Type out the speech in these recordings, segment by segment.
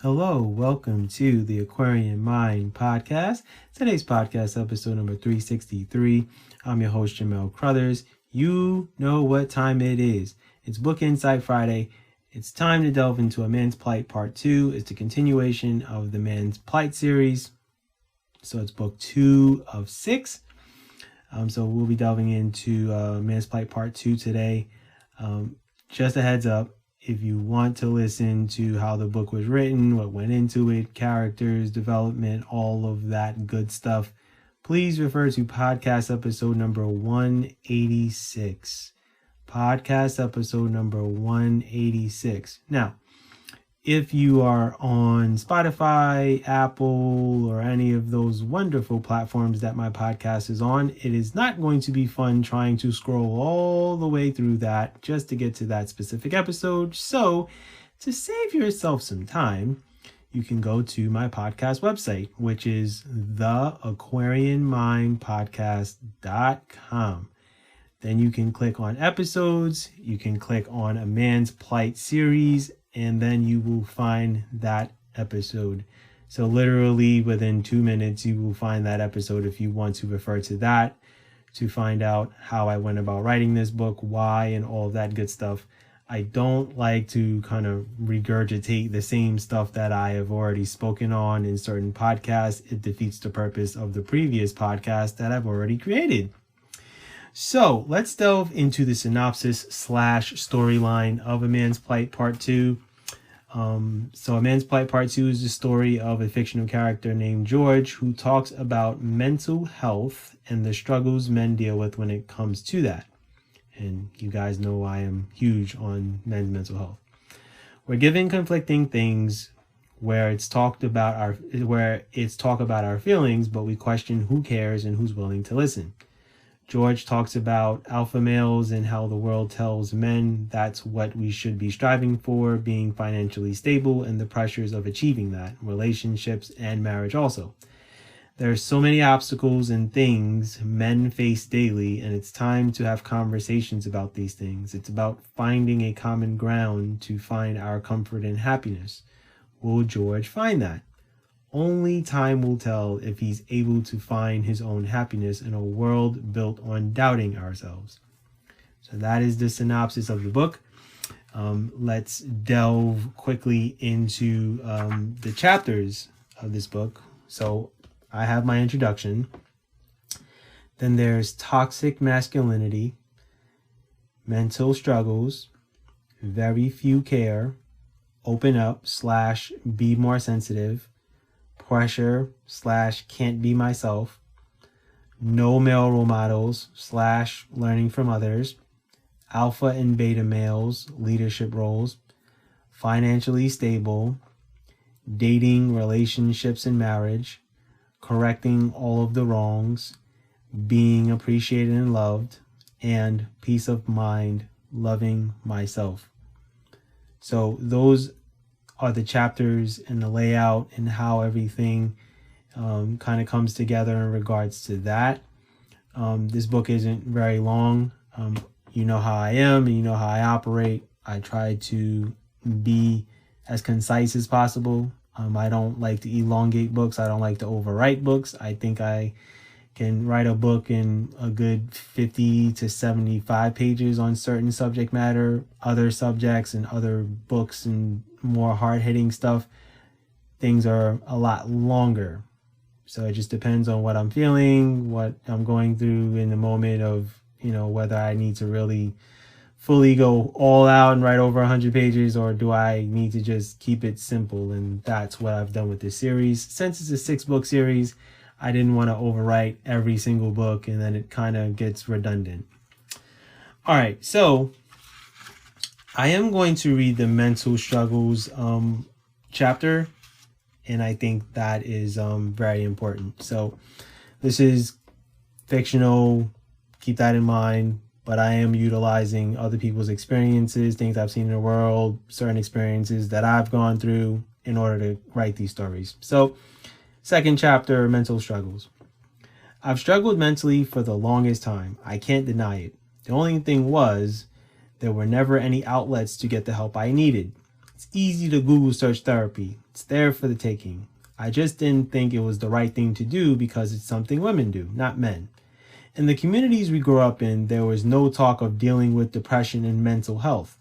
Hello, welcome to the Aquarian Mind podcast. Today's podcast, episode number 363. I'm your host, Jamel Crothers. You know what time it is. It's Book Insight Friday. It's time to delve into A Man's Plight Part 2. It's the continuation of the Man's Plight series. So it's book 2 of 6. So we'll be delving into Man's Plight Part 2 today. Just a heads up. If you want to listen to how the book was written, what went into it, characters, development, all of that good stuff, please refer to podcast episode number 186. Podcast episode number 186. Now, if you are on Spotify, Apple, or any of those wonderful platforms that my podcast is on, it is not going to be fun trying to scroll all the way through that just to get to that specific episode. So to save yourself some time, you can go to my podcast website, which is theaquarianmindpodcast.com. Then you can click on episodes, you can click on A Man's Plight series, and then you will find that episode. So literally within 2 minutes, you will find that episode if you want to refer to that to find out how I went about writing this book, why, and all of that good stuff. I don't like to kind of regurgitate the same stuff that I have already spoken on in certain podcasts. It defeats the purpose of the previous podcast that I've already created. So let's delve into the synopsis / storyline of A Man's Plight Part 2. So A Man's Plight Part 2 is the story of a fictional character named George who talks about mental health and the struggles men deal with when it comes to that. And you guys know I am huge on men's mental health. We're given conflicting things where it's talk about our feelings, but we question who cares and who's willing to listen. George talks about alpha males and how the world tells men that's what we should be striving for, being financially stable and the pressures of achieving that, relationships and marriage also. There's so many obstacles and things men face daily, and it's time to have conversations about these things. It's about finding a common ground to find our comfort and happiness. Will George find that? Only time will tell if he's able to find his own happiness in a world built on doubting ourselves. So that is the synopsis of the book. Let's delve quickly into the chapters of this book. So I have my introduction. Then there's toxic masculinity, mental struggles, very few care, open up / be more sensitive, pressure / can't be myself, no male role models / learning from others, alpha and beta males, leadership roles, financially stable, dating, relationships and marriage, correcting all of the wrongs, being appreciated and loved, and peace of mind, loving myself. So those are the chapters and the layout and how everything kind of comes together in regards to that. This book isn't very long. You know how I am and you know how I operate. I try to be as concise as possible. I don't like to elongate books. I don't like to overwrite books. I think I can write a book in a good 50 to 75 pages on certain subject matter. Other subjects and other books and more hard-hitting stuff, things are a lot longer. So it just depends on what I'm feeling, what I'm going through in the moment of, whether I need to really fully go all out and write over 100 pages, or do I need to just keep it simple? And that's what I've done with this series. Since it's a 6-book series, I didn't want to overwrite every single book, and then it kind of gets redundant. All right, so I am going to read the mental struggles chapter, and I think that is very important. So this is fictional, keep that in mind, but I am utilizing other people's experiences, things I've seen in the world, certain experiences that I've gone through in order to write these stories. So second chapter, mental struggles. I've struggled mentally for the longest time. I can't deny it. The only thing was, there were never any outlets to get the help I needed. It's easy to Google search therapy. It's there for the taking. I just didn't think it was the right thing to do because it's something women do, not men. In the communities we grew up in, there was no talk of dealing with depression and mental health.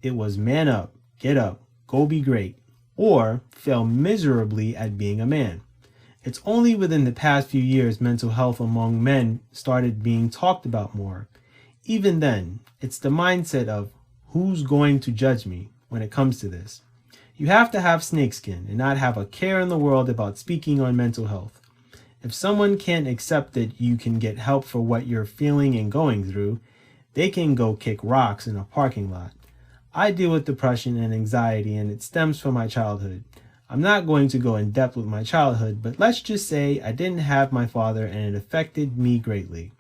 It was man up, get up, go be great, or fail miserably at being a man. It's only within the past few years mental health among men started being talked about more. Even then, it's the mindset of who's going to judge me when it comes to this. You have to have snakeskin and not have a care in the world about speaking on mental health. If someone can't accept that you can get help for what you're feeling and going through, they can go kick rocks in a parking lot. I deal with depression and anxiety, and it stems from my childhood. I'm not going to go in depth with my childhood, but let's just say I didn't have my father and it affected me greatly.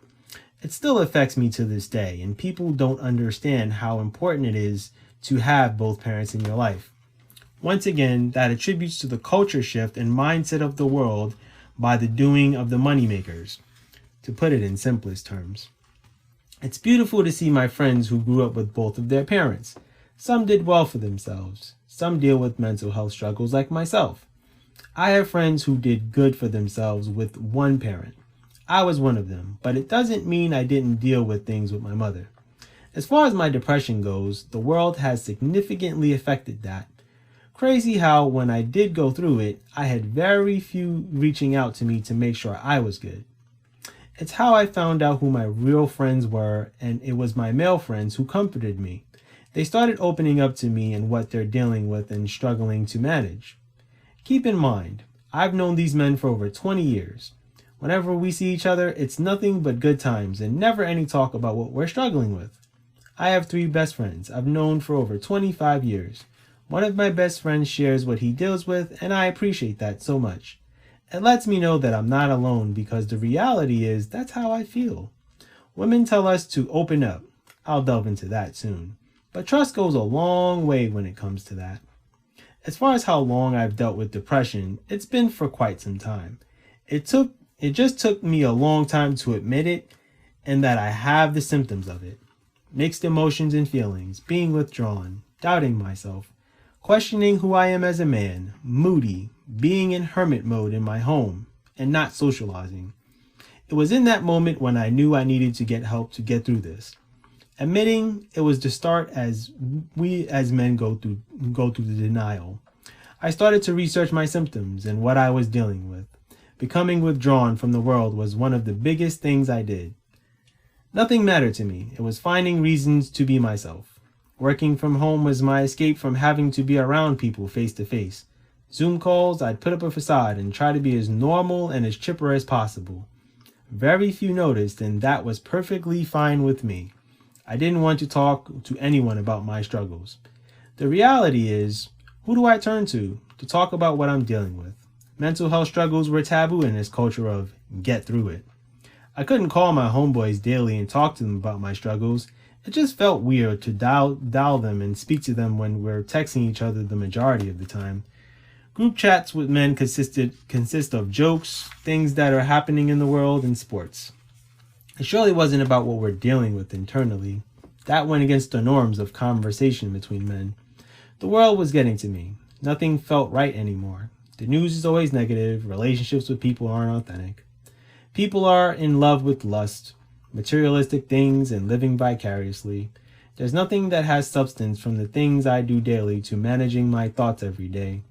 It still affects me to this day, and people don't understand how important it is to have both parents in your life. Once again, that attributes to the culture shift and mindset of the world by the doing of the moneymakers, to put it in simplest terms. It's beautiful to see my friends who grew up with both of their parents. Some did well for themselves. Some deal with mental health struggles like myself. I have friends who did good for themselves with one parent. I was one of them, but it doesn't mean I didn't deal with things with my mother. As far as my depression goes, the world has significantly affected that. Crazy how when I did go through it, I had very few reaching out to me to make sure I was good. It's how I found out who my real friends were, and it was my male friends who comforted me. They started opening up to me and what they're dealing with and struggling to manage. Keep in mind, I've known these men for over 20 years. Whenever we see each other, it's nothing but good times and never any talk about what we're struggling with. I have 3 best friends I've known for over 25 years. One of my best friends shares what he deals with, and I appreciate that so much. It lets me know that I'm not alone because the reality is that's how I feel. Women tell us to open up. I'll delve into that soon. But trust goes a long way when it comes to that. As far as how long I've dealt with depression, it's been for quite some time. It just took me a long time to admit it and that I have the symptoms of it. Mixed emotions and feelings, being withdrawn, doubting myself, questioning who I am as a man, moody, being in hermit mode in my home, and not socializing. It was in that moment when I knew I needed to get help to get through this. Admitting it was the start as we as men go through the denial. I started to research my symptoms and what I was dealing with. Becoming withdrawn from the world was one of the biggest things I did. Nothing mattered to me. It was finding reasons to be myself. Working from home was my escape from having to be around people face to face. Zoom calls, I'd put up a facade and try to be as normal and as chipper as possible. Very few noticed, and that was perfectly fine with me. I didn't want to talk to anyone about my struggles. The reality is, who do I turn to talk about what I'm dealing with? Mental health struggles were taboo in this culture of get through it. I couldn't call my homeboys daily and talk to them about my struggles. It just felt weird to dial them and speak to them when we're texting each other the majority of the time. Group chats with men consist of jokes, things that are happening in the world, and sports. It surely wasn't about what we're dealing with internally. That went against the norms of conversation between men. The world was getting to me. Nothing felt right anymore. The news is always negative. Relationships with people aren't authentic. People are in love with lust, materialistic things, and living vicariously. There's nothing that has substance from the things I do daily to managing my thoughts every day.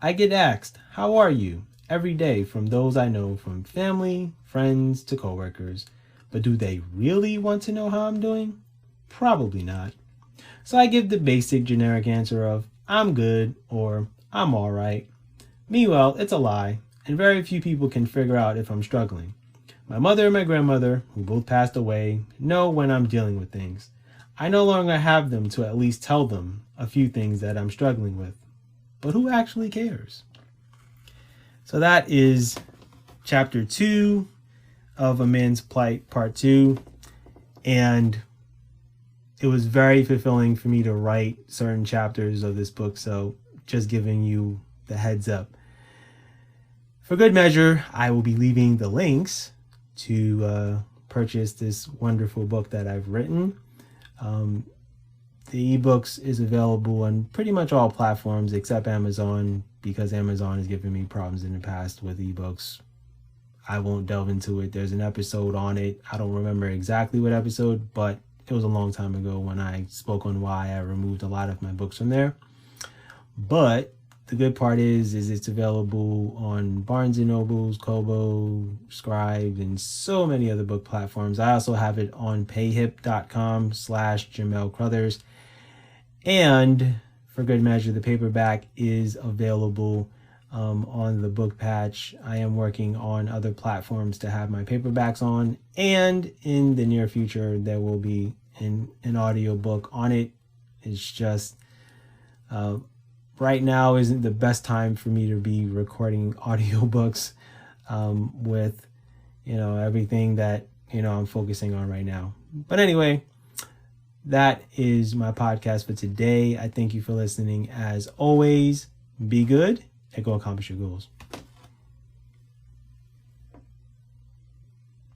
I get asked, "How are you?" every day from those I know, from family, friends, to coworkers. But do they really want to know how I'm doing? Probably not. So I give the basic generic answer of, "I'm good," or "I'm alright." Meanwhile, it's a lie, and very few people can figure out if I'm struggling. My mother and my grandmother, who both passed away, know when I'm dealing with things. I no longer have them to at least tell them a few things that I'm struggling with. But who actually cares? So that is chapter 2 of A Man's Plight, part 2. And it was very fulfilling for me to write certain chapters of this book. So just giving you the heads up. For good measure, I will be leaving the links to purchase this wonderful book that I've written. the ebooks is available on pretty much all platforms except Amazon, because Amazon has given me problems in the past with ebooks. I won't delve into it. There's an episode on it. I don't remember exactly what episode, but it was a long time ago when I spoke on why I removed a lot of my books from there. But the good part is it's available on Barnes & Nobles, Kobo, Scribe, and so many other book platforms. I also have it on payhip.com/Jamel Crothers. And for good measure, the paperback is available on the book patch. I am working on other platforms to have my paperbacks on. And in the near future, there will be an audiobook on it. It's just... right now isn't the best time for me to be recording audiobooks with, everything that, I'm focusing on right now. But anyway, that is my podcast for today. I thank you for listening. As always, be good and go accomplish your goals.